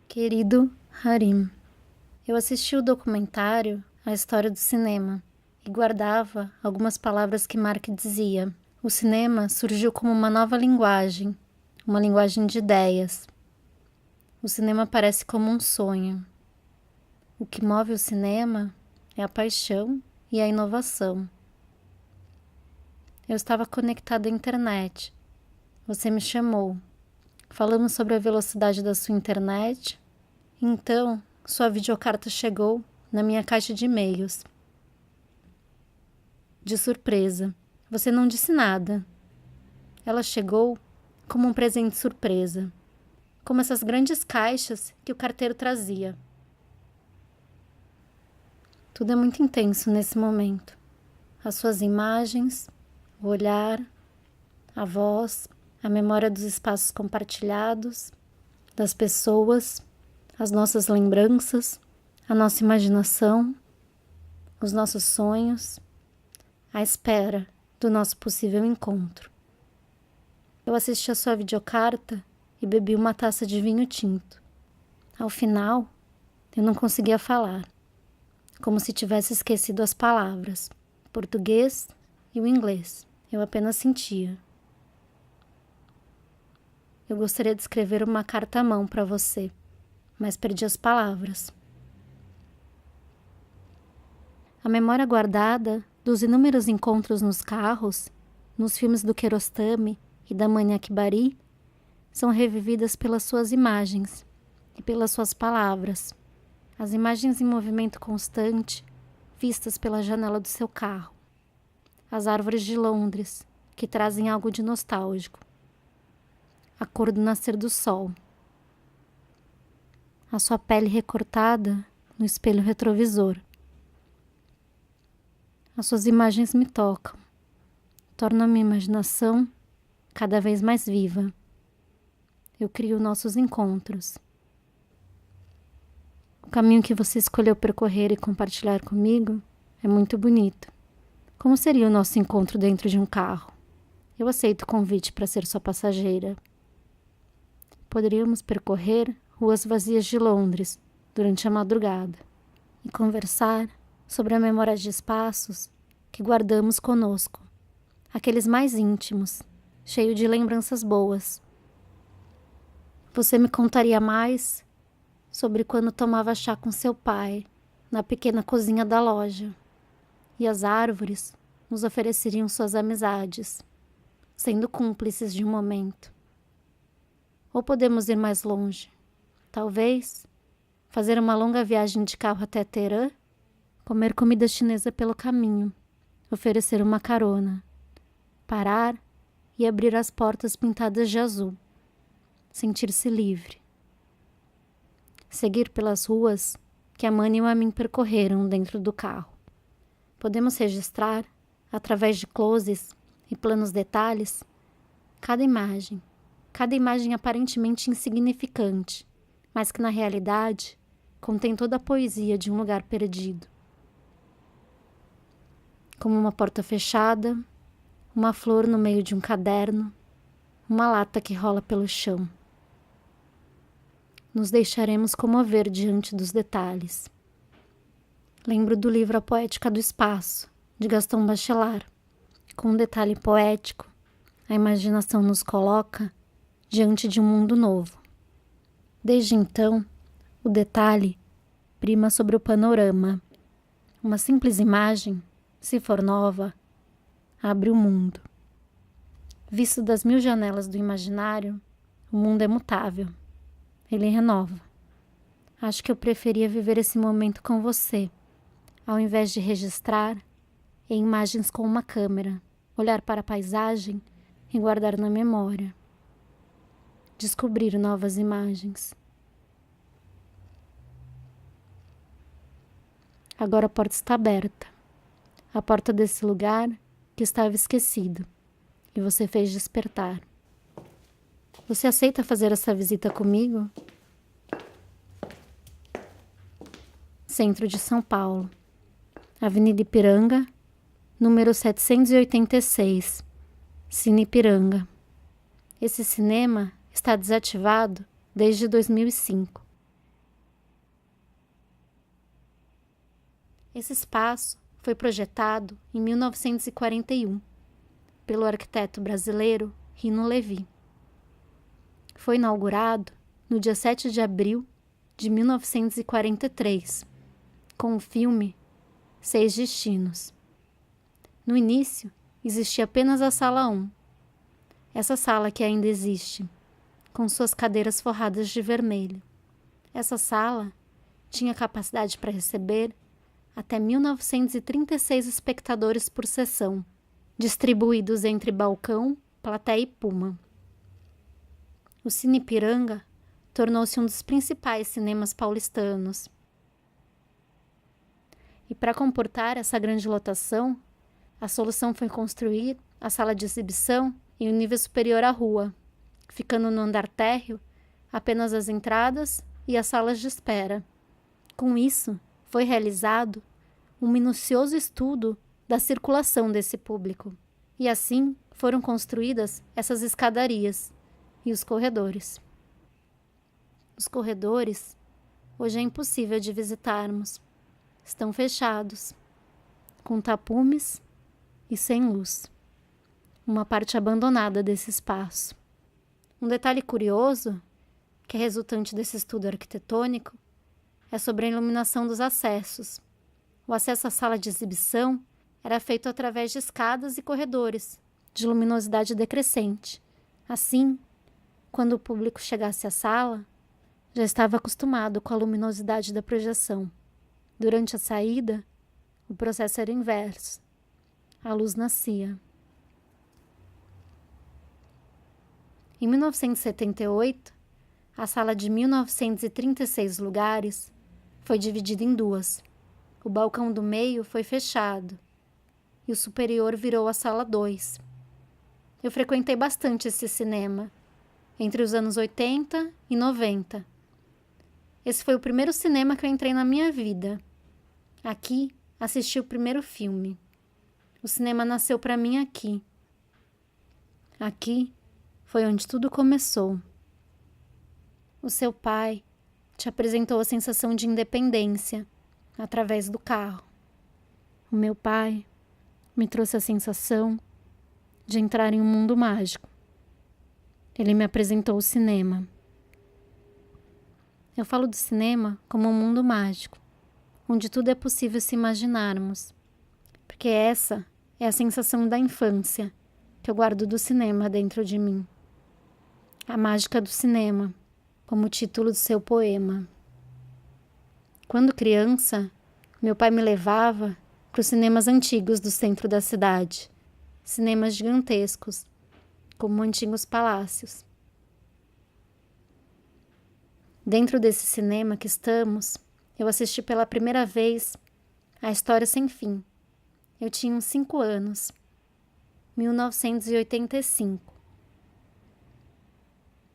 Querido Harim, eu assisti o documentário A História do Cinema e guardava algumas palavras que Mark dizia. O cinema surgiu como uma nova linguagem, uma linguagem de ideias. O cinema parece como um sonho. O que move o cinema é a paixão e a inovação. Eu estava conectada à internet. Você me chamou. Falamos sobre a velocidade da sua internet. Então, sua videocarta chegou na minha caixa de e-mails. De surpresa. Você não disse nada. Ela chegou como um presente surpresa, como essas grandes caixas que o carteiro trazia. Tudo é muito intenso nesse momento. As suas imagens, o olhar, a voz, a memória dos espaços compartilhados, das pessoas, as nossas lembranças, a nossa imaginação, os nossos sonhos, a espera do nosso possível encontro. Eu assisti a sua videocarta e bebi uma taça de vinho tinto. Ao final, eu não conseguia falar, como se tivesse esquecido as palavras, o português e o inglês. Eu apenas sentia. Eu gostaria de escrever uma carta à mão para você, mas perdi as palavras. A memória guardada dos inúmeros encontros nos carros, nos filmes do Kiarostami e da Mani Akbari, são revividas pelas suas imagens e pelas suas palavras. As imagens em movimento constante, vistas pela janela do seu carro. As árvores de Londres, que trazem algo de nostálgico. A cor do nascer do sol. A sua pele recortada no espelho retrovisor. As suas imagens me tocam, tornam a minha imaginação cada vez mais viva. Eu crio nossos encontros. O caminho que você escolheu percorrer e compartilhar comigo é muito bonito. Como seria o nosso encontro dentro de um carro? Eu aceito o convite para ser sua passageira. Poderíamos percorrer ruas vazias de Londres durante a madrugada e conversar sobre a memória de espaços que guardamos conosco, aqueles mais íntimos, cheios de lembranças boas. Você me contaria mais sobre quando tomava chá com seu pai na pequena cozinha da loja, e as árvores nos ofereceriam suas amizades, sendo cúmplices de um momento. Ou podemos ir mais longe, talvez fazer uma longa viagem de carro até Teherã, comer comida chinesa pelo caminho, oferecer uma carona, parar e abrir as portas pintadas de azul, sentir-se livre. Seguir pelas ruas que a Mani e o Amin percorreram dentro do carro. Podemos registrar, através de closes e planos detalhes, cada imagem aparentemente insignificante, mas que na realidade contém toda a poesia de um lugar perdido. Como uma porta fechada, uma flor no meio de um caderno, uma lata que rola pelo chão. Nos deixaremos comover diante dos detalhes. Lembro do livro A Poética do Espaço, de Gaston Bachelard. Com um detalhe poético, a imaginação nos coloca diante de um mundo novo. Desde então, o detalhe prima sobre o panorama. Uma simples imagem, se for nova, abre o mundo. Visto das 1000 janelas do imaginário, o mundo é mutável. Ele renova. Acho que eu preferia viver esse momento com você, ao invés de registrar em imagens com uma câmera, olhar para a paisagem e guardar na memória. Descobrir novas imagens. Agora a porta está aberta. A porta desse lugar que estava esquecido e você fez despertar. Você aceita fazer essa visita comigo? Centro de São Paulo. Avenida Ipiranga, número 786, Cine Ipiranga. Esse cinema está desativado desde 2005 Esse espaço foi projetado em 1941 pelo arquiteto brasileiro Rino Levi. Foi inaugurado no dia 7 de abril de 1943, com o filme Seis Destinos. No início, existia apenas a Sala 1. Essa sala que ainda existe, com suas cadeiras forradas de vermelho. Essa sala tinha capacidade para receber até 1936 espectadores por sessão, distribuídos entre balcão, plateia e puma. O Cine Ipiranga tornou-se um dos principais cinemas paulistanos. E para comportar essa grande lotação, a solução foi construir a sala de exibição em um nível superior à rua, ficando no andar térreo apenas as entradas e as salas de espera. Com isso, foi realizado um minucioso estudo da circulação desse público. E assim foram construídas essas escadarias e os corredores. Os corredores hoje é impossível de visitarmos. Estão fechados, com tapumes e sem luz. Uma parte abandonada desse espaço. Um detalhe curioso, que é resultante desse estudo arquitetônico, é sobre a iluminação dos acessos. O acesso à sala de exibição era feito através de escadas e corredores, de luminosidade decrescente. Assim, quando o público chegasse à sala, já estava acostumado com a luminosidade da projeção. Durante a saída, o processo era inverso. A luz nascia. Em 1978, a sala de 1936 lugares foi dividida em duas. O balcão do meio foi fechado e o superior virou a sala 2. Eu frequentei bastante esse cinema, entre os anos 80 e 90. Esse foi o primeiro cinema que eu entrei na minha vida. Aqui assisti o primeiro filme. O cinema nasceu para mim aqui. Aqui foi onde tudo começou. O seu pai te apresentou a sensação de independência através do carro. O meu pai me trouxe a sensação de entrar em um mundo mágico. Ele me apresentou o cinema. Eu falo do cinema como um mundo mágico, onde tudo é possível se imaginarmos, porque essa é a sensação da infância que eu guardo do cinema dentro de mim. A mágica do cinema, como o título do seu poema. Quando criança, meu pai me levava para os cinemas antigos do centro da cidade, cinemas gigantescos, como antigos palácios. Dentro desse cinema que estamos, eu assisti pela primeira vez A História Sem Fim. Eu tinha uns 5 anos, 1985.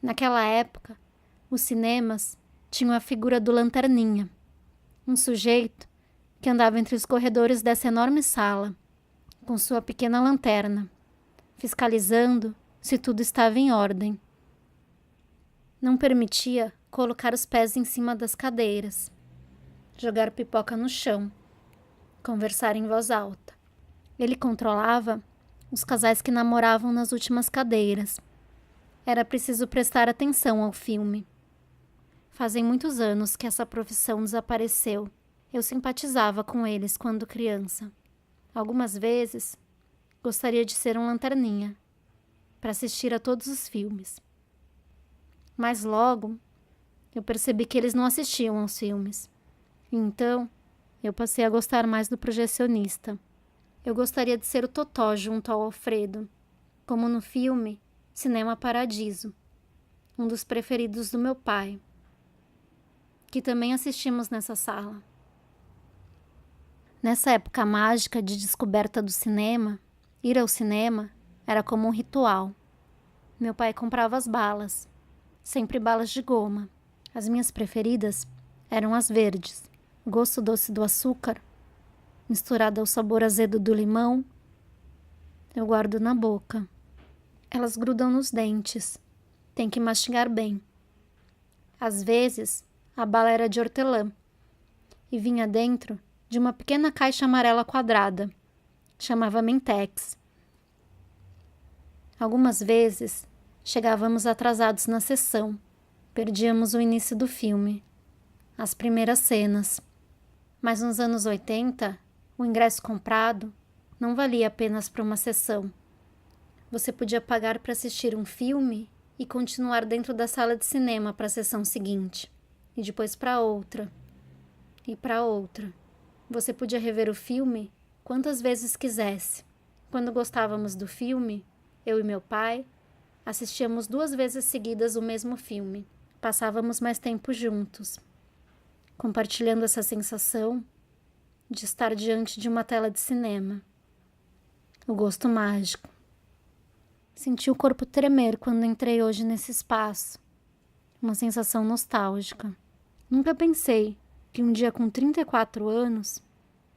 Naquela época, os cinemas tinham a figura do lanterninha, um sujeito que andava entre os corredores dessa enorme sala, com sua pequena lanterna, fiscalizando se tudo estava em ordem. Não permitia colocar os pés em cima das cadeiras, jogar pipoca no chão, conversar em voz alta. Ele controlava os casais que namoravam nas últimas cadeiras. Era preciso prestar atenção ao filme. Fazem muitos anos que essa profissão desapareceu. Eu simpatizava com eles quando criança. Algumas vezes, gostaria de ser um lanterninha, para assistir a todos os filmes. Mas logo, eu percebi que eles não assistiam aos filmes. Então, eu passei a gostar mais do projecionista. Eu gostaria de ser o Totó junto ao Alfredo, como no filme Cinema Paradiso, um dos preferidos do meu pai, que também assistimos nessa sala. Nessa época mágica de descoberta do cinema, ir ao cinema era como um ritual. Meu pai comprava as balas, sempre balas de goma. As minhas preferidas eram as verdes, o gosto doce do açúcar, misturado ao sabor azedo do limão. Eu guardo na boca. Elas grudam nos dentes, tem que mastigar bem. Às vezes, a bala era de hortelã e vinha dentro de uma pequena caixa amarela quadrada. Chamava Mentex. Algumas vezes chegávamos atrasados na sessão. Perdíamos o início do filme, as primeiras cenas. Mas nos anos 80, o ingresso comprado não valia apenas para uma sessão. Você podia pagar para assistir um filme e continuar dentro da sala de cinema para a sessão seguinte. E depois para outra. E para outra. Você podia rever o filme quantas vezes quisesse. Quando gostávamos do filme, eu e meu pai assistíamos 2 vezes seguidas o mesmo filme. Passávamos mais tempo juntos, compartilhando essa sensação de estar diante de uma tela de cinema. O gosto mágico. Senti o corpo tremer quando entrei hoje nesse espaço. Uma sensação nostálgica. Nunca pensei que um dia com 34 anos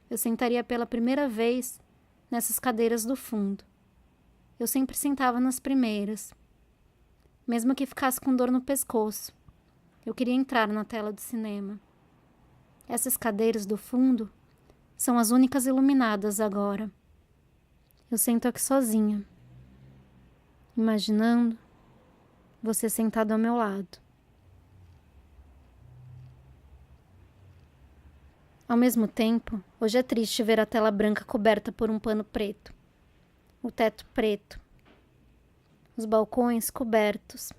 eu sentaria pela primeira vez nessas cadeiras do fundo. Eu sempre sentava nas primeiras. Mesmo que ficasse com dor no pescoço, eu queria entrar na tela do cinema. Essas cadeiras do fundo são as únicas iluminadas agora. Eu sento aqui sozinha, imaginando você sentado ao meu lado. Ao mesmo tempo, hoje é triste ver a tela branca coberta por um pano preto, o teto preto, os balcões cobertos,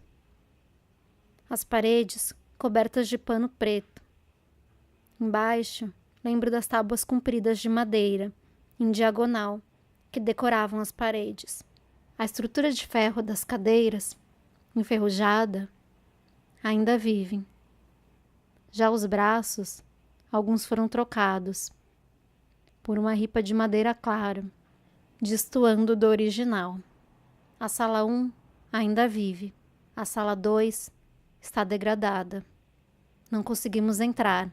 as paredes cobertas de pano preto. Embaixo, lembro das tábuas compridas de madeira, em diagonal, que decoravam as paredes. A estrutura de ferro das cadeiras, enferrujada, ainda vivem. Já os braços, alguns foram trocados por uma ripa de madeira clara, destoando do original. A sala 1 ainda vive. A sala 2 está degradada. Não conseguimos entrar.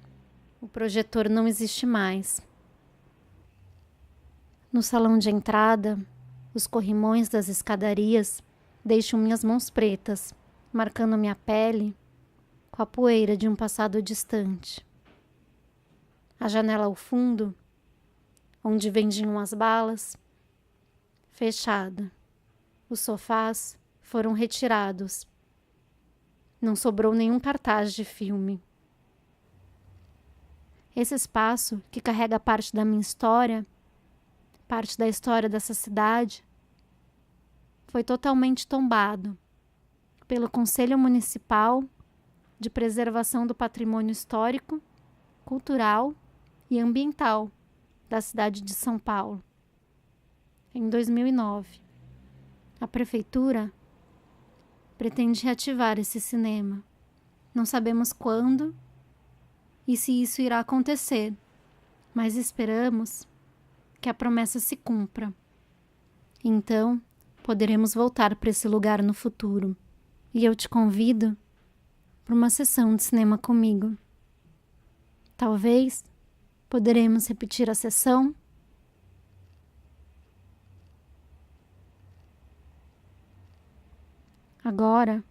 O projetor não existe mais. No salão de entrada, os corrimões das escadarias deixam minhas mãos pretas, marcando minha pele com a poeira de um passado distante. A janela ao fundo, onde vendiam as balas, fechada. Os sofás foram retirados. Não sobrou nenhum cartaz de filme. Esse espaço, que carrega parte da minha história, parte da história dessa cidade, foi totalmente tombado pelo Conselho Municipal de Preservação do Patrimônio Histórico, Cultural e Ambiental da cidade de São Paulo, em 2009. A prefeitura pretende reativar esse cinema. Não sabemos quando e se isso irá acontecer, mas esperamos que a promessa se cumpra. Então, poderemos voltar para esse lugar no futuro. E eu te convido para uma sessão de cinema comigo. Talvez poderemos repetir a sessão. Agora,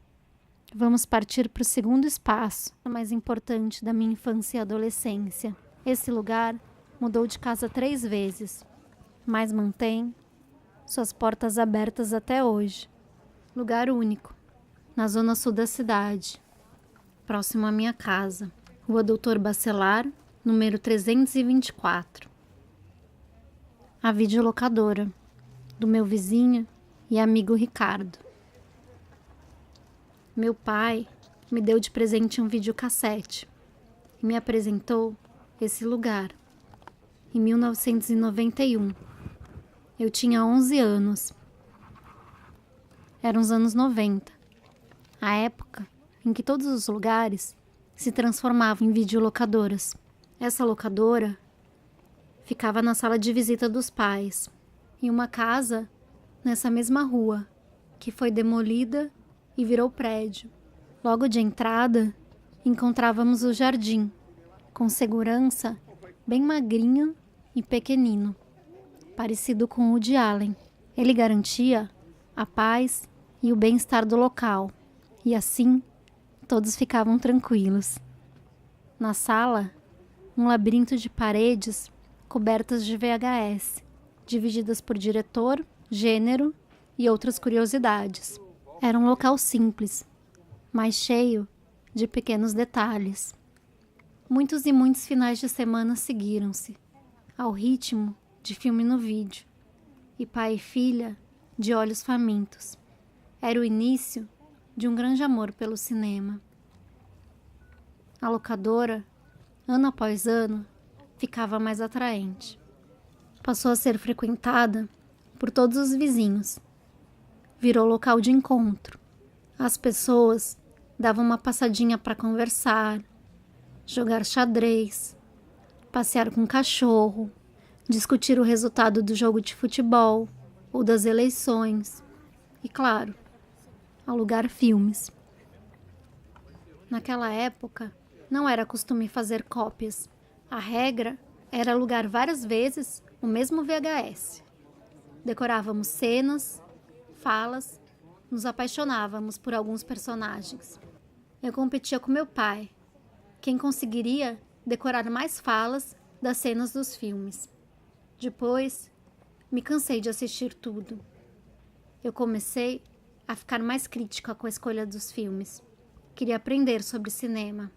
vamos partir para o segundo espaço, o mais importante da minha infância e adolescência. Esse lugar mudou de casa 3 vezes, mas mantém suas portas abertas até hoje. Lugar único, na zona sul da cidade, próximo à minha casa. Rua Doutor Bacelar, número 324. A videolocadora do meu vizinho e amigo Ricardo. Meu pai me deu de presente um videocassete e me apresentou esse lugar em 1991. Eu tinha 11 anos. Eram os anos 90, a época em que todos os lugares se transformavam em videolocadoras. Essa locadora ficava na sala de visita dos pais, em uma casa nessa mesma rua, que foi demolida e virou prédio. Logo de entrada, encontrávamos o jardim, com segurança, bem magrinho e pequenino, parecido com o de Allen. Ele garantia a paz e o bem-estar do local, e assim todos ficavam tranquilos. Na sala, um labirinto de paredes cobertas de VHS, divididas por diretor, gênero e outras curiosidades. Era um local simples, mas cheio de pequenos detalhes. Muitos e muitos finais de semana seguiram-se, ao ritmo de filme no vídeo, e pai e filha de olhos famintos. Era o início de um grande amor pelo cinema. A locadora, ano após ano, ficava mais atraente. Passou a ser frequentada por todos os vizinhos. Virou local de encontro. As pessoas davam uma passadinha para conversar, jogar xadrez, passear com o cachorro, discutir o resultado do jogo de futebol ou das eleições e, claro, alugar filmes. Naquela época, não era costume fazer cópias. A regra era alugar várias vezes o mesmo VHS. Decorávamos cenas, falas, nos apaixonávamos por alguns personagens. Eu competia com meu pai, quem conseguiria decorar mais falas das cenas dos filmes. Depois, me cansei de assistir tudo. Eu comecei a ficar mais crítica com a escolha dos filmes. Queria aprender sobre cinema.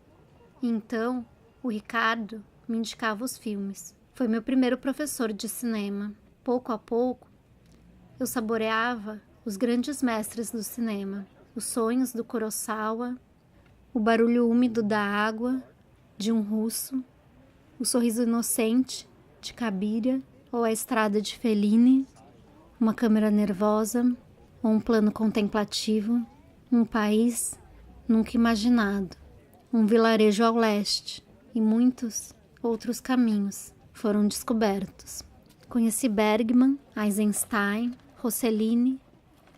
E então, o Ricardo me indicava os filmes. Foi meu primeiro professor de cinema. Pouco a pouco, eu saboreava os grandes mestres do cinema. Os sonhos do Kurosawa, o barulho úmido da água, de um russo, o sorriso inocente de Cabiria, ou a estrada de Fellini, uma câmera nervosa, ou um plano contemplativo, um país nunca imaginado, um vilarejo ao leste, e muitos outros caminhos foram descobertos. Conheci Bergman, Eisenstein, Rossellini,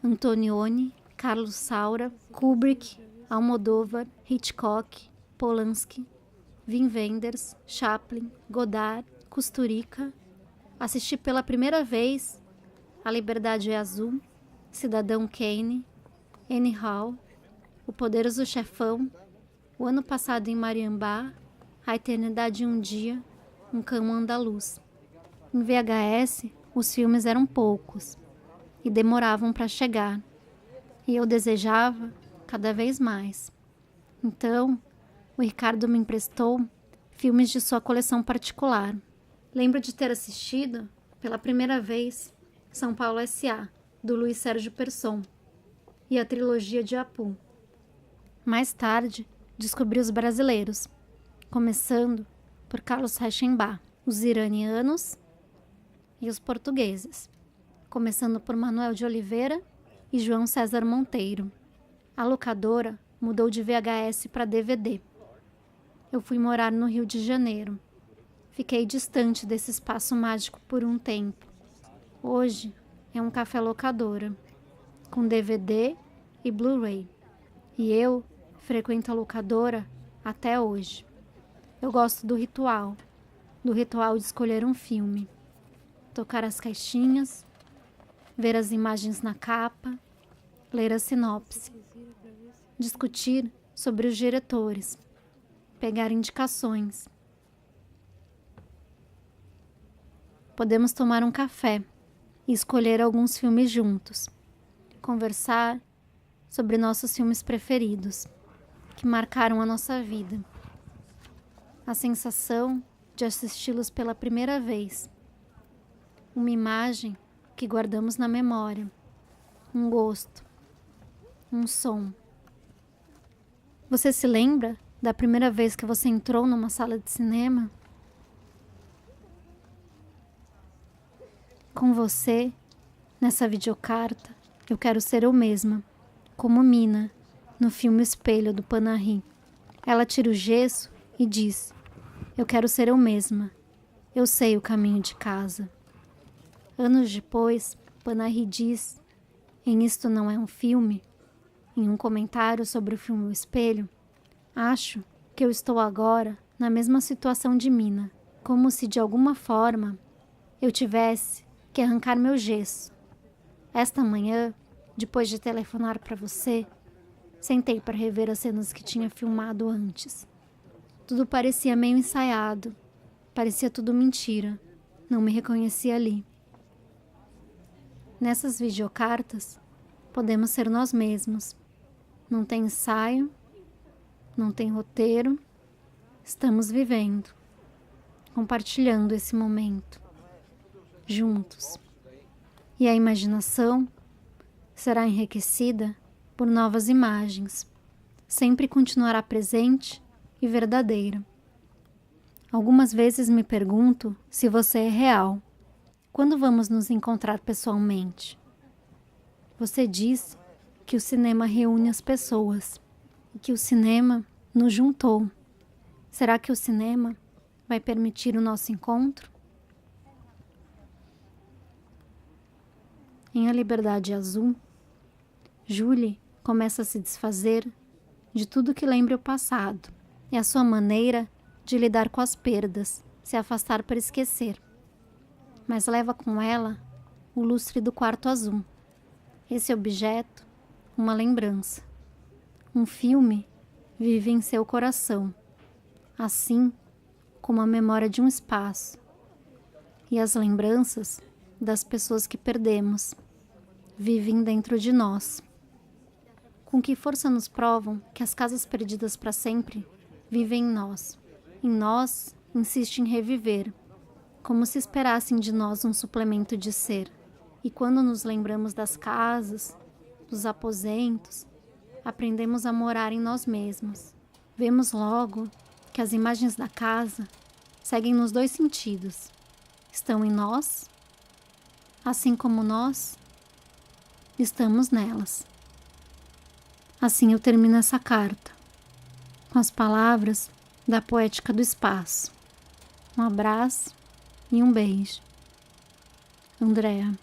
Antonioni, Carlos Saura, Kubrick, Almodóvar, Hitchcock, Polanski, Wim Wenders, Chaplin, Godard, Kusturica. Assisti pela primeira vez A Liberdade é Azul, Cidadão Kane, Annie Hall, O Poderoso Chefão, O Ano Passado em Mariambá, A Eternidade um Dia, Um Cão Andaluz. Em VHS, os filmes eram poucos e demoravam para chegar, e eu desejava cada vez mais. Então, o Ricardo me emprestou filmes de sua coleção particular. Lembro de ter assistido, pela primeira vez, São Paulo S.A., do Luiz Sérgio Persson, e a trilogia de Apu. Mais tarde, descobri os brasileiros, começando por Carlos Reichenbach, os iranianos e os portugueses, começando por Manuel de Oliveira e João César Monteiro. A locadora mudou de VHS para DVD. Eu fui morar no Rio de Janeiro. Fiquei distante desse espaço mágico por um tempo. Hoje é um café locadora, com DVD e Blu-ray. E eu frequento a locadora até hoje. Eu gosto do ritual de escolher um filme, tocar as caixinhas, ver as imagens na capa, ler a sinopse, discutir sobre os diretores, pegar indicações. Podemos tomar um café e escolher alguns filmes juntos, conversar sobre nossos filmes preferidos, que marcaram a nossa vida. A sensação de assisti-los pela primeira vez, uma imagem que guardamos na memória, um gosto, um som. Você se lembra da primeira vez que você entrou numa sala de cinema? Com você, nessa videocarta, eu quero ser eu mesma, como Mina, no filme Espelho, do Panahi. Ela tira o gesso e diz: eu quero ser eu mesma, eu sei o caminho de casa. Anos depois, Panahi diz, em Isto Não É um Filme, em um comentário sobre o filme O Espelho, acho que eu estou agora na mesma situação de Mina, como se de alguma forma eu tivesse que arrancar meu gesso. Esta manhã, depois de telefonar para você, sentei para rever as cenas que tinha filmado antes. Tudo parecia meio ensaiado, parecia tudo mentira. Não me reconheci ali. Nessas videocartas, podemos ser nós mesmos. Não tem ensaio, não tem roteiro. Estamos vivendo, compartilhando esse momento, juntos. E a imaginação será enriquecida por novas imagens, sempre continuará presente e verdadeira. Algumas vezes me pergunto se você é real. Quando vamos nos encontrar pessoalmente? Você diz que o cinema reúne as pessoas e que o cinema nos juntou. Será que o cinema vai permitir o nosso encontro? Em A Liberdade Azul, Julie começa a se desfazer de tudo que lembra o passado. É a sua maneira de lidar com as perdas, se afastar para esquecer. Mas leva com ela o lustre do quarto azul. Esse objeto, uma lembrança. Um filme vive em seu coração, assim como a memória de um espaço. E as lembranças das pessoas que perdemos vivem dentro de nós. Com que força nos provam que as casas perdidas para sempre vivem em nós? Em nós, insiste em reviver, como se esperassem de nós um suplemento de ser. E quando nos lembramos das casas, dos aposentos, aprendemos a morar em nós mesmos. Vemos logo que as imagens da casa seguem nos dois sentidos. Estão em nós, assim como nós estamos nelas. Assim eu termino essa carta, com as palavras da Poética do Espaço. Um abraço e um beijo. Andréa.